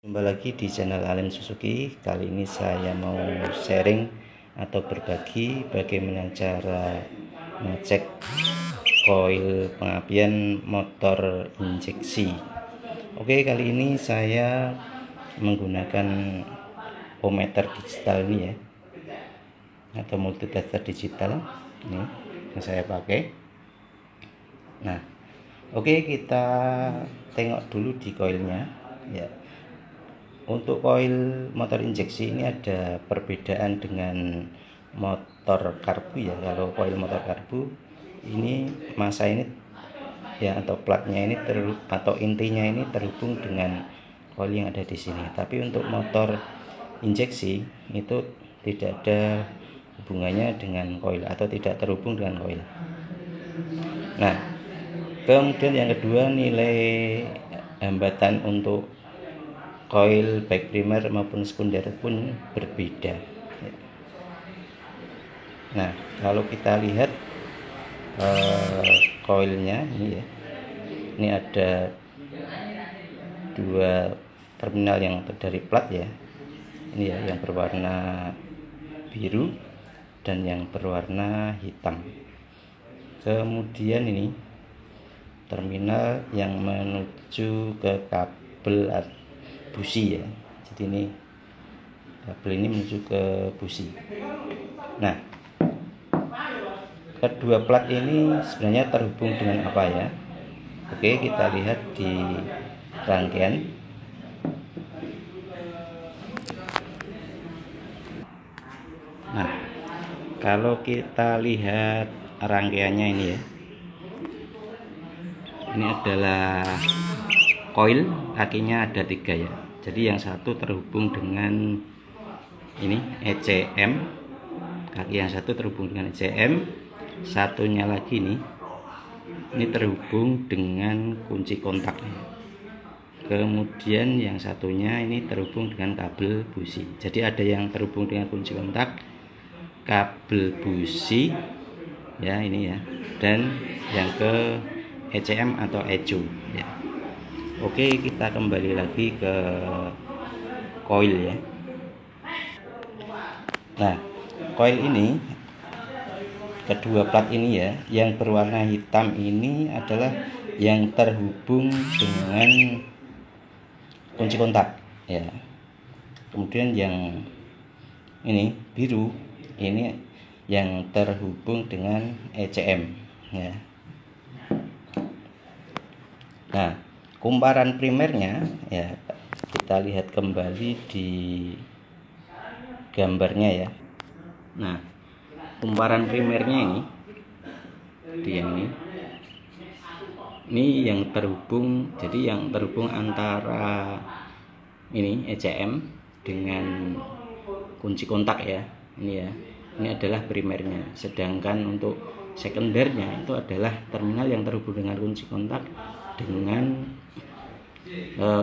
Jumpa lagi di channel Alim Suzuki. Kali ini saya mau sharing atau berbagi bagaimana cara mengecek koil pengapian motor injeksi. Oke, kali ini saya menggunakan ohmmeter digital ini ya, atau multitester digital ini yang saya pakai. Nah, oke, kita tengok dulu di koilnya ya. Untuk koil motor injeksi ini ada perbedaan dengan motor karbu ya. Kalau koil motor karbu ini masa ini ya, atau platnya ini atau intinya ini terhubung dengan koil yang ada di sini. Tapi untuk motor injeksi itu tidak ada hubungannya dengan koil atau tidak terhubung dengan koil. Nah, kemudian yang kedua, nilai hambatan untuk koil baik primer maupun sekunder pun berbeda. Nah, kalau kita lihat koilnya ini ya, ini ada dua terminal yang dari plat ya. Ini ya, yang berwarna biru dan yang berwarna hitam. Kemudian ini terminal yang menuju ke kabel busi ya. Jadi ini kabel ini menuju ke busi. Nah, kedua plat ini sebenarnya terhubung dengan apa ya? Oke, kita lihat di rangkaian. Nah, kalau kita lihat rangkaiannya ini ya, ini adalah koil, kakinya ada 3 ya. Jadi yang satu terhubung dengan ini ECM, kaki yang satu terhubung dengan ECM, satunya lagi ini terhubung dengan kunci kontaknya. Kemudian yang satunya ini terhubung dengan kabel busi. Jadi ada yang terhubung dengan kunci kontak, kabel busi ya ini ya, dan yang ke ECM atau ECU ya. Oke, kita kembali lagi ke koil ya. Nah, koil ini, kedua plat ini ya, yang berwarna hitam ini adalah yang terhubung dengan kunci kontak ya. Kemudian yang ini biru ini yang terhubung dengan ECM ya. Nah, kumparan primernya ya, kita lihat kembali di gambarnya ya. Nah, kumparan primernya ini yang terhubung, jadi yang terhubung antara ini ECM dengan kunci kontak ya. Ini ya, ini adalah primernya. Sedangkan untuk sekundernya itu adalah terminal yang terhubung dengan kunci kontak dengan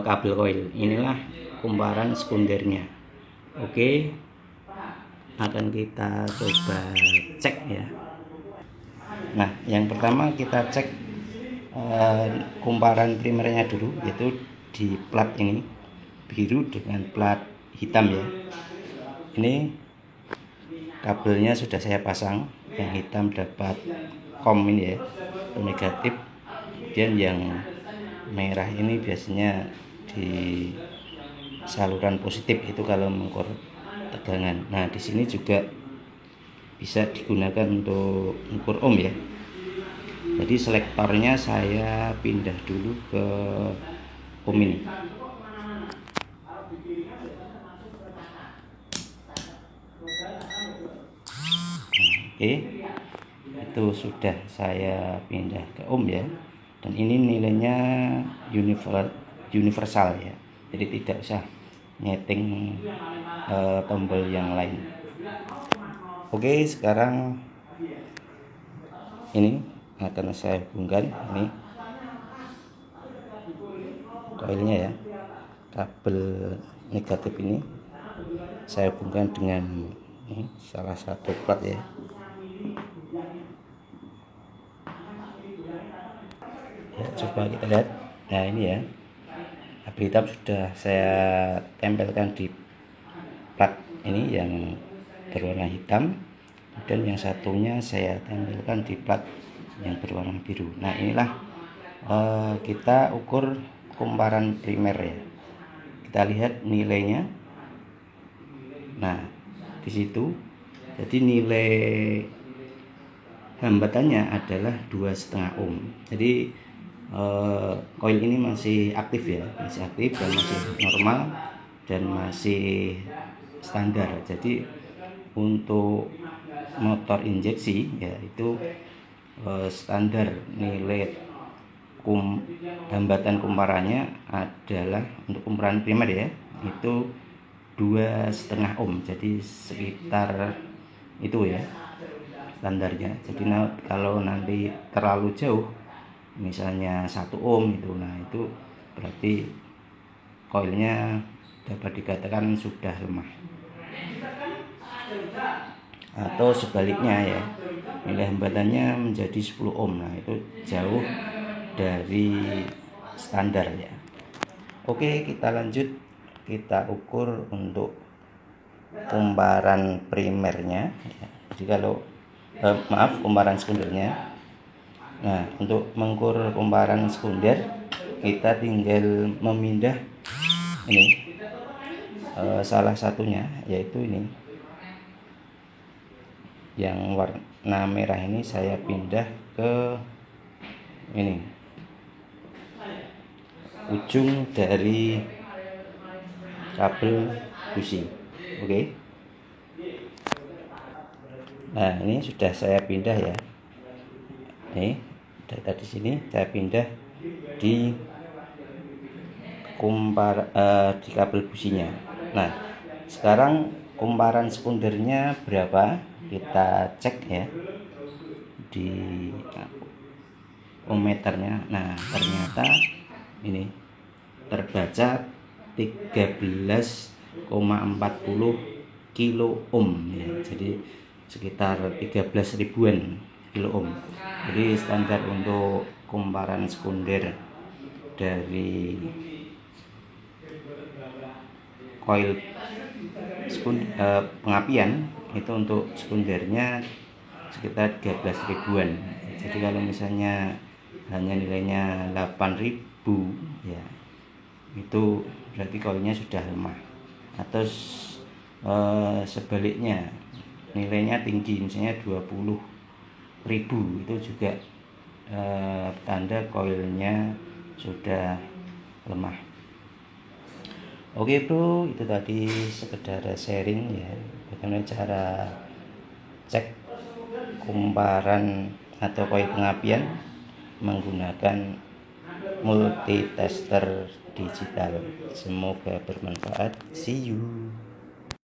kabel koil. Inilah kumparan sekundernya. Oke, akan kita coba cek ya. Nah, yang pertama kita cek kumparan primernya dulu, yaitu di plat ini biru dengan plat hitam ya. Ini kabelnya sudah saya pasang, yang hitam dapat kom ini ya, negatif. Kemudian yang merah ini biasanya di saluran positif, itu kalau mengukur tegangan. Nah, di sini juga bisa digunakan untuk mengukur ohm ya. Jadi selektornya saya pindah dulu ke ohm ini. Oke, itu sudah saya pindah ke ohm ya. Dan ini nilainya universal ya, jadi tidak usah nyeting tombol yang lain. Oke, sekarang ini akan saya hubungkan ini koilnya ya, kabel negatif ini saya hubungkan dengan ini salah satu plat ya. Ya, coba kita lihat. Nah, ini ya, kabel hitam sudah saya tempelkan di plat ini yang berwarna hitam, dan yang satunya saya tempelkan di plat yang berwarna biru. Nah, inilah kita ukur kumparan primer ya. Kita lihat nilainya. Nah, di situ jadi nilai hambatannya adalah 2,5 ohm. Jadi koil ini masih aktif ya, masih aktif dan masih normal dan masih standar. Jadi untuk motor injeksi ya itu standar nilai hambatan kumparannya adalah untuk kumparan primer ya itu 2,5 ohm. Jadi sekitar itu ya standarnya. Jadi kalau nanti terlalu jauh misalnya 1 ohm itu, nah itu berarti koilnya dapat dikatakan sudah lemah. Atau sebaliknya ya, nilai hambatannya menjadi 10 ohm, nah itu jauh dari standar ya. Oke, kita lanjut, kita ukur untuk kumparan primernya ya. Jadi kalau kumparan sekundernya. Nah, untuk mengukur kumparan sekunder kita tinggal memindah ini salah satunya, yaitu ini yang warna merah ini saya pindah ke ini ujung dari kabel busi. Oke. Nah, ini sudah saya pindah ya. Nih dari tadi sini saya pindah di di kabel businya. Nah, sekarang kumparan sekundernya berapa? Kita cek ya di ohmmeternya. Nah, ternyata ini terbaca 13,40 kilo ohm ya. Jadi sekitar 13 ribuan kilo ohm. Jadi standar untuk kumparan sekunder dari koil pengapian itu untuk sekundernya sekitar 13 ribuan. Jadi kalau misalnya hanya nilainya 8.000 ya itu berarti koilnya sudah lemah. Atau sebaliknya nilainya tinggi, misalnya 20.000, itu juga tanda koilnya sudah lemah. Oke bro, itu tadi sekedar sharing ya bagaimana cara cek kumparan atau koil pengapian menggunakan multitester digital. Semoga bermanfaat. See you.